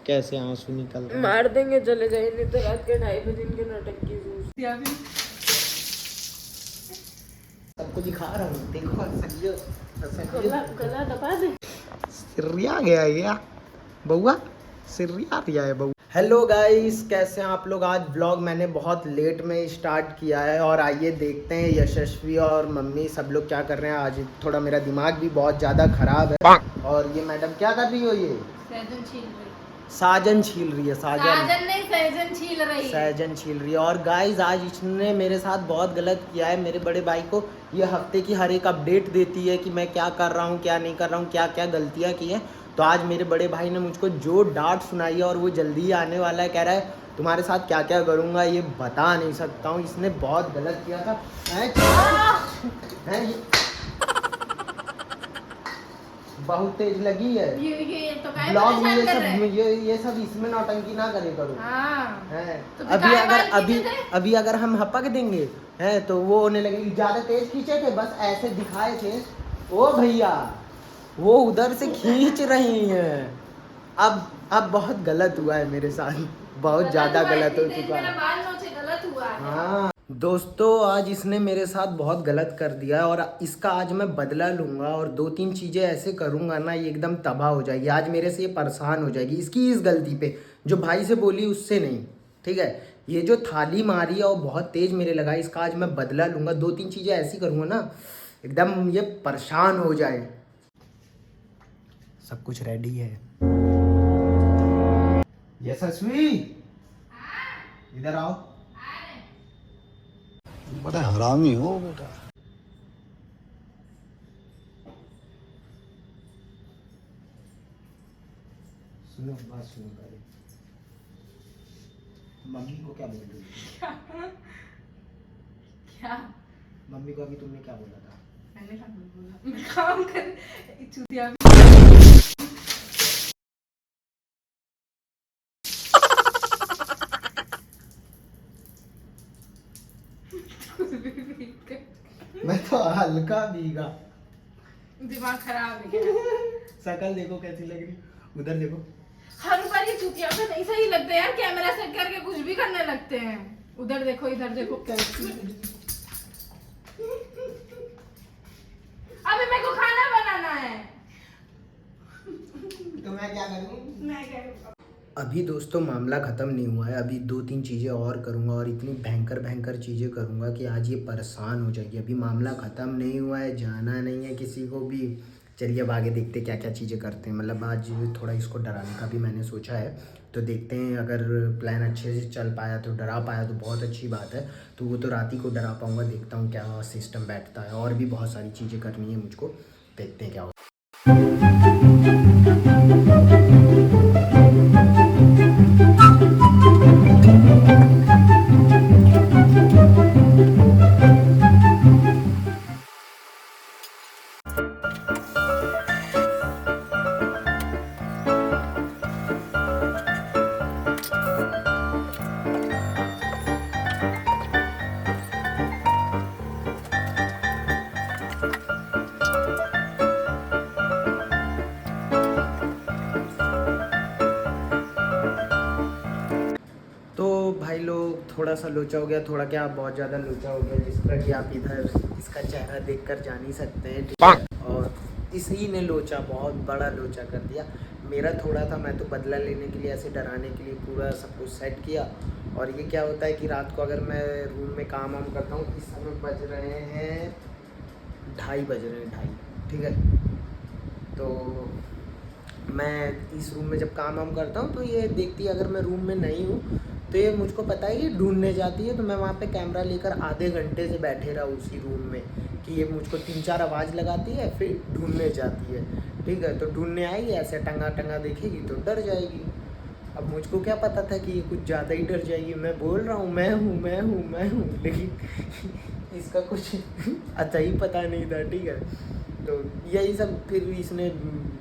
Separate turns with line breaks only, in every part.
कैसे आंसू निकल रहे हैं।
मार देंगे, चले जाइए, नहीं तो रात के 2:30 बजे इनके नाटक की सूझ।
सबको दिखा रहा हूँ, देखो
गला दबा दे।
सिरिया गया है क्या बउआ, सिरिया गया है बउआ। हेलो गाइस, कैसे हैं आप लोग। आज ब्लॉग मैंने बहुत लेट में स्टार्ट किया है और आइए देखते हैं यशस्वी और मम्मी सब लोग क्या कर रहे हैं। आज थोड़ा मेरा दिमाग भी बहुत ज़्यादा ख़राब है। और ये मैडम क्या कर रही हो, ये साजन छील रही है। साजन नहीं, सहजन छील रही है। सहजन छील रही है। और गाइस आज इसने मेरे साथ बहुत गलत किया है। मेरे बड़े भाई को ये हफ्ते की हर एक अपडेट देती है कि मैं क्या कर रहा हूँ, क्या नहीं कर रहा हूँ, क्या क्या गलतियाँ की हैं। तो आज मेरे बड़े भाई ने मुझको जो डांट सुनाई है और वो जल्दी ही आने वाला है। कह रहा है तुम्हारे साथ क्या क्या करूँगा ये बता नहीं सकता हूँ। इसने बहुत गलत किया था। बहुत तेज लगी है
ये तो
ब्लॉग में। ये सब इसमें नौटंकी ना करे करो।
हाँ।
है
तो
अभी अगर हम हपक देंगे है तो वो होने लगेगी। ज्यादा तेज खींचे थे, बस ऐसे दिखाए थे। ओ भैया वो उधर से खींच रही हैं। अब बहुत गलत हुआ है मेरे साथ, बहुत ज्यादा गलत हो चुका है।
गलत हुआ है।
हाँ दोस्तों, आज इसने मेरे साथ बहुत गलत कर दिया है और इसका आज मैं बदला लूंगा और 2-3 चीज़ें ऐसे करूंगा ना, ये एकदम तबाह हो जाएगी। आज मेरे से ये परेशान हो जाएगी इसकी इस गलती पे, जो भाई से बोली उससे नहीं। ठीक है, ये जो थाली मारी है और बहुत तेज मेरे लगा, इसका आज मैं बदला लूंगा। 2-3 चीज़ें ऐसी करूंगा ना एकदम ये परेशान हो जाए। सब कुछ रेडी है। यशस्वी इधर आओ।
बड़ा हरामी हो बेटा।
सुनो बात सुनो पहले। मम्मी को क्या बोल रही थी?
क्या?
मम्मी को अभी तुमने क्या बोला था?
मैंने क्या बोला? मैं काम कर चूतिया।
मैं तो हल्का भीगा।
दिमाग खराब है।
शकल देखो कैसी लग रही, उधर देखो।
हर बार ये चुतिया पे नहीं सही लगते यार, कैमरा सेट करके कुछ भी करने लगते हैं। उधर देखो, इधर देखो कैसी। अभी मेरे को खाना बनाना है।
तो मैं क्या करूं?
मैं क्या करूं?
अभी दोस्तों मामला ख़त्म नहीं हुआ है। अभी 2-3 चीज़ें और करूँगा और इतनी भयंकर चीज़ें करूँगा कि आज ये परेशान हो जाएगी। अभी मामला ख़त्म नहीं हुआ है, जाना नहीं है किसी को भी। चलिए अब आगे देखते क्या क्या चीज़ें करते हैं। मतलब आज थोड़ा इसको डराने का भी मैंने सोचा है, तो देखते हैं। अगर प्लान अच्छे से चल पाया तो डरा पाया तो बहुत अच्छी बात है। तो वो तो रात ही को डरा पाऊँगा। देखता हूँ क्या सिस्टम बैठता है। और भी बहुत सारी चीज़ें करनी है मुझको, देखते हैं क्या होता है। तो भाई लोग थोड़ा सा लोचा हो गया, थोड़ा क्या बहुत ज़्यादा लोचा हो गया, जिस तरह कि आप इधर इसका चेहरा देखकर जान ही सकते हैं। ठीक है, और इसी ने लोचा, बहुत बड़ा लोचा कर दिया। मेरा थोड़ा था, मैं तो बदला लेने के लिए, ऐसे डराने के लिए पूरा सब कुछ सेट किया। और ये क्या होता है कि रात को अगर मैं रूम में काम वाम करता हूँ, इस समय बज रहे हैं 2:30। ठीक है, तो मैं इस रूम में जब काम वाम करता हूँ तो ये देखती है अगर मैं रूम में नहीं हूँ तो ये मुझको पता है कि ढूंढने जाती है। तो मैं वहाँ पे कैमरा लेकर आधे घंटे से बैठे रहा उसी रूम में कि ये मुझको 3-4 आवाज़ लगाती है, फिर ढूंढने जाती है। ठीक है, तो ढूंढने आएगी, ऐसे टंगा देखेगी तो डर जाएगी। अब मुझको क्या पता था कि ये कुछ ज़्यादा ही डर जाएगी। मैं बोल रहा हूँ मैं हूँ, लेकिन इसका कुछ अच्छा ही पता नहीं था। ठीक है, तो यही सब। फिर इसने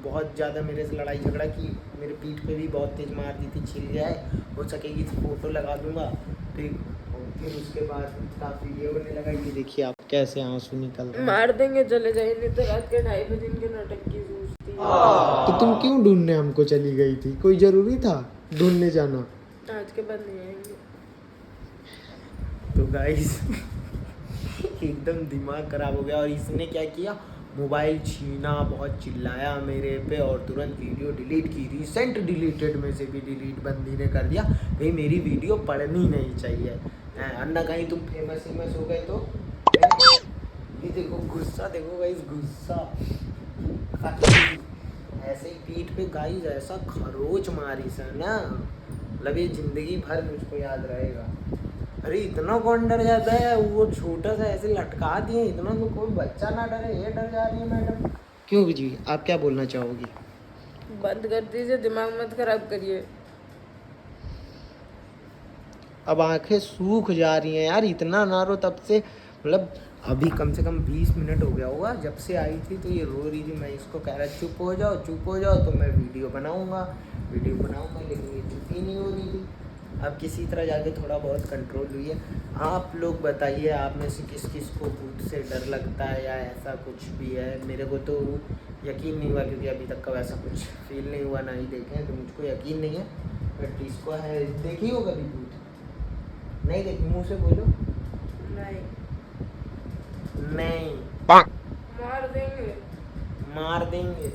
बहुत ज़्यादा मेरे से लड़ाई झगड़ा की, मेरे पीठ पे भी बहुत तेज मार दी थी। छिल गया है, हो सकेगी तो फ़ोटो लगा दूंगा। फिर उसके बाद काफ़ी ये होने लगा कि देखिए आप कैसे आंसू निकल रहे हैं।
मार देंगे, चले जाइए, नहीं तो रात के 2:30 बजे इनके नाटक की सूझती है।
तो तुम क्यों ढूंढने हमको चली गई थी? कोई ज़रूरी था? ढूंढने जाना।
आज के बाद नहीं आएंगे।
तो गाइस एकदम दिमाग खराब हो गया। और इसने क्या किया, मोबाइल छीना, बहुत चिल्लाया मेरे पे और तुरंत वीडियो डिलीट की। रिसेंट डिलीटेड में से भी डिलीट बंदी ने कर दिया, कहीं मेरी वीडियो पढ़नी नहीं चाहिए अन्ना, कहीं तुम फेमस हो गए तो। ये देखो गुस्सा, देखो गाइस गुस्सा, ऐसे ही पीठ पे गाइस ऐसा खरोच मारी सा ना, मतलब ये जिंदगी भर मुझको याद रहेगा। अरे इतना कौन डर जाता है, वो छोटा सा ऐसे लटका दिए, इतना तो कोई बच्चा ना डरे, ये डर जा रही है मैडम। क्यों जी, आप क्या बोलना चाहोगी?
बंद कर दीजिए, दिमाग मत खराब करिए।
अब आंखें सूख जा रही हैं यार, इतना ना रो तब से, मतलब अभी कम से कम 20 मिनट हो गया होगा जब से आई थी, तो ये रो रही थी। मैं इसको कह रहा चुप हो जाओ, तो मैं वीडियो बनाऊंगा, लेकिन ये चुप ही नहीं हो रही थी। अब किसी तरह जाके थोड़ा बहुत कंट्रोल हुई है। आप लोग बताइए, आप में से किस किस को भूत से डर लगता है या ऐसा कुछ भी है? मेरे को तो यकीन नहीं हुआ, क्योंकि अभी तक का वैसा कुछ फील नहीं हुआ, ना ही देखे हैं, तो मुझको यकीन नहीं है। बट इसको है, देखी हो कभी भूत? नहीं देखी, मुँह से बोलो। नहीं मार देंगे।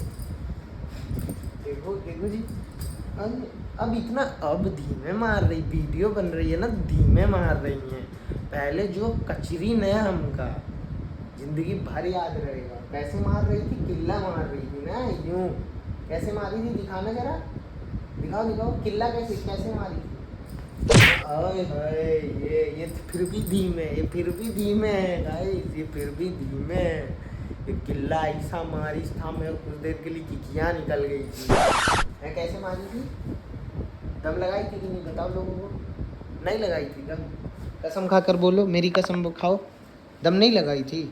देखो जी, अब इतना, अब धीमे मार रही, वीडियो बन रही है ना, धीमे मार रही हैं। पहले जो कचरी नया हमका जिंदगी भर याद रहेगा। कैसे मार रही थी, किल्ला मार रही थी ना, यूं कैसे मारी थी, दिखाना जरा, दिखाओ किल्ला कैसे मारी थी। हाय हाय, ये फिर भी धीमे, है गाइस, ये फिर भी धीमे है। ये किल्ला ऐसा मारी था, मैं कुछ देर के लिए किकियाँ निकल गई थी। मैं कैसे मारी थी, दम लगाई थी कि नहीं, बताओ लोगों को। नहीं लगाई थी दम, कसम खाकर बोलो, मेरी कसम खाओ, दम नहीं लगाई थी।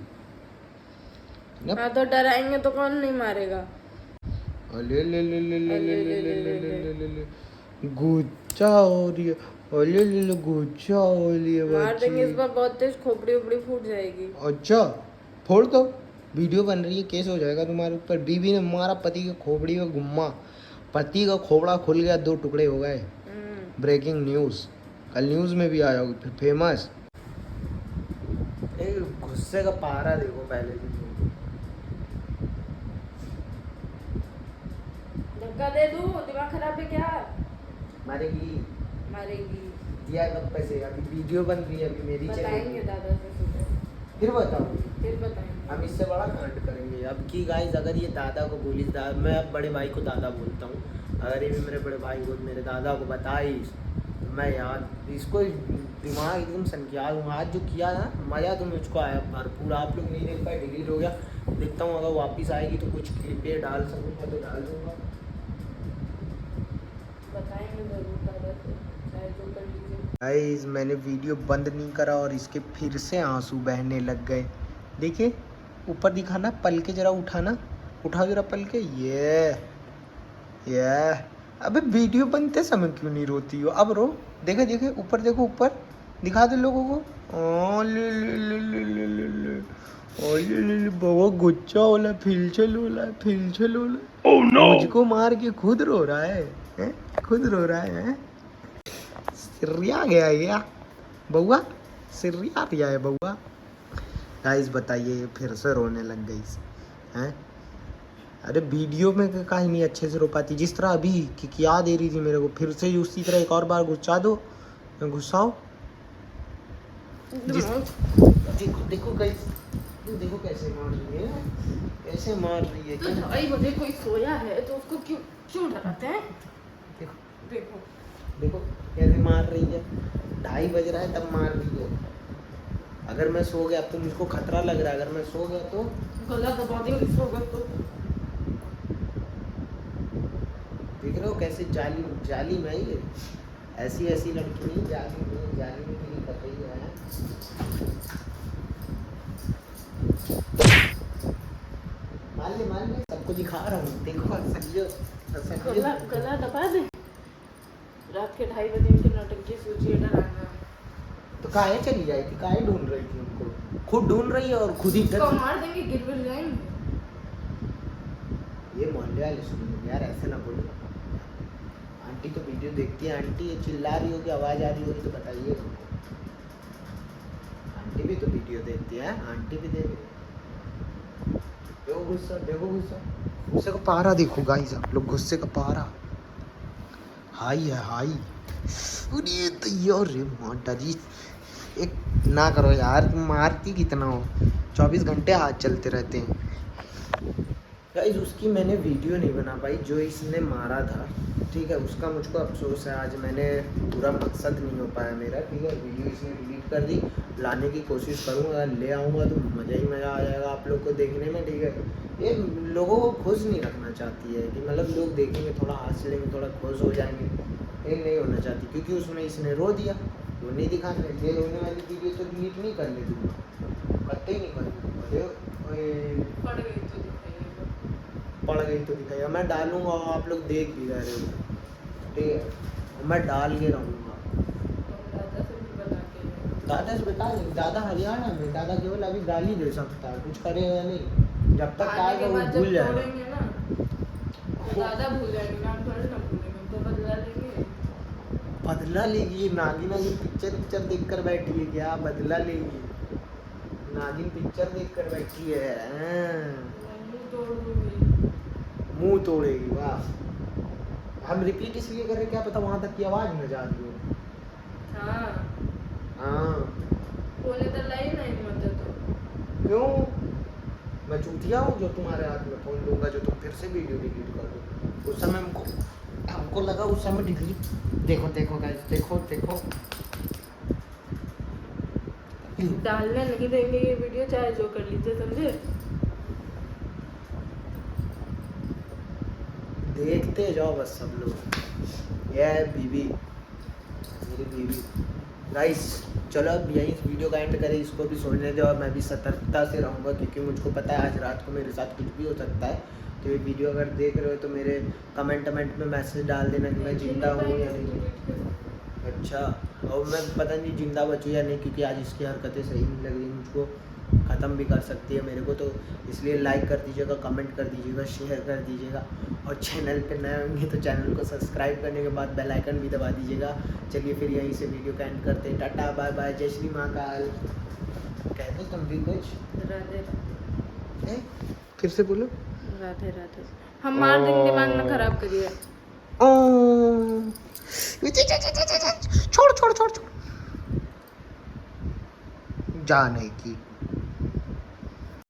हाँ तो डराएंगे तो कौन नहीं मारेगा।
अले ले ले ले ले ले ले ले ले ले ले ले गुच्चा हो रही है, अले ले ले गुच्चा हो रही है,
मार देंगे इस बार, बहुत तेज खोपड़ी उपड़ी फूट जाएगी।
अच्छा फोड़ दो, वीडियो बन रही है, केस हो जाएगा तुम्हारे ऊपर। बीवी ने मारा पति के खोपड़ी में गुम्मा, पति का खोपड़ा खुल गया, 2 टुकड़े हो गए। ब्रेकिंग न्यूज़, कल न्यूज़ में भी आया, फेमस। गुस्से का पारा देखो पहले भी।
धक्का दे दूं, दिमाग खराब है क्या?
मारेगी दिया कब पैसे, अभी वीडियो बन रही है, अभी मेरी
बताएंगे दादा से सुबह।
फिर बताओ,
फिर बताएंगे
हम इससे बड़ा कांड करेंगे। अब की गाइस, अगर ये दादा को बोली, मैं अब बड़े भाई को दादा बोलता हूँ, अगर ये भी मेरे बड़े भाई को, मेरे दादा को बताई, तो मैं यार इसको दिमाग एकदम सनकिया दूँगा। आज जो किया ना, मज़ा तो मुझको आया भरपूर। आप लोग नहीं देख पाए, डिलीट हो गया, देखता हूँ अगर वापस आएगी तो कुछ क्लिपें डाल सकूँगा तो डाल दूँगा।
बताएंगे जरूर दादा से, चाहे जो कर लीजिए।
गाइस मैंने वीडियो बंद नहीं करा और इसके फिर से आंसू बहने लग गए। देखिए ऊपर दिखाना, पल के जरा उठाना, उठाओ जरा पल के। ये अबे वीडियो बनते समय क्यों नहीं रोती हो? अब रो, देखे ऊपर, देखो ऊपर, दिखा दे लोगों को। ओ ले ले ले ले ले ले ले, ओ ले बहुत गुच्चा होला, फिलछल होला। ओह नो, मुझको मार के खुद रो रहा है? खुद रो रहा है? सिरिया गया बउआ, सिरिया गया है बउआ। गाइस बताइए, फिर से रोने लग गई हैं? अरे वीडियो में कहीं नहीं अच्छे से रो पाती, जिस तरह अभी क्या दे रही थी मेरे को, फिर से उसी तरह एक और बार गुस्सा दो, गुस्साओ। देखो गाइस, देखो कैसे मार रही है, कैसे मार रही है।
तो भाई मुझे कोई सोया है तो उसको क्यों डराते हैं?
देखो कैसे मार रही है, 2:30 बज रहा है तब मार रही है। अगर मैं सो गया, अब तो मुझको खतरा लग रहा है, अगर मैं सो गया तो
गला दबा देंगे, सोगा तो।
देख रहे हो कैसे जाली में ही ऐसी लड़की नहीं, जाली में गिरी कर रही है। मान ले सबको दिखा रहा हूँ, देखो
गला दबा दे। रात के 2:30 बजे इनकी नौटंकी सूची डराना।
तो काहे चली जाए थी, काहे ढूंढ रही थी उनको? खुद ढूंढ रही है और खुद ही
मार देंगे, गिर जाएंगे।
ये मोहल्ले वाले सुन यार, ऐसे ना बोलो। आंटी तो वीडियो देखती है। आंटी ये चिल्ला रही होगी, आवाज़ आ रही होगी तो बताइए। आंटी भी तो वीडियो देखती है, आंटी भी देख। देखो गुस्सा, देखो गुस्सा, गुस्से का पारा देखो गाइस, आप लोग गुस्से का पारा हाई है, हाई। अरे तैयार रे माता जी, एक ना करो यार, तुम मारती कितना हो, 24 घंटे हाथ चलते रहते हैं गाइस। उसकी मैंने वीडियो नहीं बना पाई जो इसने मारा था, ठीक है, उसका मुझको अफसोस है। आज मैंने पूरा मकसद नहीं हो पाया मेरा, ठीक है। वीडियो इसने डिलीट कर दी, लाने की कोशिश करूँगा, ले आऊँगा तो मज़ा ही मज़ा आ जाएगा आप लोग को देखने में, ठीक है। ये लोगों को खुश नहीं रखना चाहती है कि मतलब लोग देखेंगे थोड़ा हंस लेंगे, थोड़ा खुश हो जाएंगे, ये नहीं होना चाहती। क्योंकि उसमें इसने रो दिया, वो नहीं दिखाने, ये रोने वाली वीडियो तो डिलीट नहीं करने दूँगा, कतई नहीं करने।
पड़ गई तो दिखाइएगा।
पड़ गई तो दिखाइएगा, मैं डालूंगा, आप लोग देख भी रहे हो, ठीक है। मैं डाल के रहूँगा।
दादा से भी बता के
दादा से बता दें, दादा हरियाणा में, दादा केवल अभी गाली दे सकता है, कुछ करेगा नहीं। जब तक आएगा वो भूल जाएगा।
तोड़ेंगे ना तो दादा भूल जाएंगे, हम थोड़ी ना भूलेंगे, तो बदला लेंगे।
बदला लेगी नागिन, की पिक्चर देख कर बैठी है क्या? बदला लेगी, नागिन पिक्चर देख कर बैठी है।
मुंह तोड़ दूंगी।
मुंह तोड़ेगी, वाह। हम रिपीट इसलिए कर रहे हैं, क्या पता वहाँ तक की आवाज़ न जा रही हो।
हाँ
हाँ
बोले तो लाई नहीं मत तो
क्यों? मैं चूतिया हूँ जो तुम्हारे हाथ में फ़ोन दूंगा, जो तुम फिर से वीडियो डिलीट कर दो। उस समय हमको लगा उस समय डिलीट, देखो देखो गाइस, देखो देखो।
डालने नहीं देंगे ये वीडियो, चाहे जो कर लीजिए, समझे।
देखते जाओ बस सब लोग। ये है बीवी, मेरी बीवी। गाइस चलो अब यही इस वीडियो का एंड करें, इसको भी सोचने दो और मैं भी सतर्कता से रहूँगा, क्योंकि मुझको पता है आज रात को मेरे साथ कुछ भी हो सकता है। तो ये वीडियो अगर देख रहे हो तो मेरे कमेंट में मैसेज डाल देना कि मैं जिंदा हूँ या नहीं। अच्छा, और मैं पता नहीं जिंदा बचूँ या नहीं, क्योंकि आज इसकी हरकतें सही नहीं लग रही मुझको, ख़त्म भी कर सकती है मेरे को। तो इसलिए लाइक कर दीजिएगा, कमेंट कर दीजिएगा, शेयर कर दीजिएगा, और चैनल पे नए होंगे तो चैनल को सब्सक्राइब करने के बाद बेल आइकन भी दबा दीजिएगा। चलिए फिर यहीं से वीडियो का एंड करते हैं। टाटा बाय बाय, जय श्री महाकाल। कहते तुम भी कुछ?
राधे
फिर से बोलो।
राधे राधे। हम मार देंगे, दिमाग ना खराब करिए।
छोड़ छोड़ छोड़ छोड़, जा नहीं की।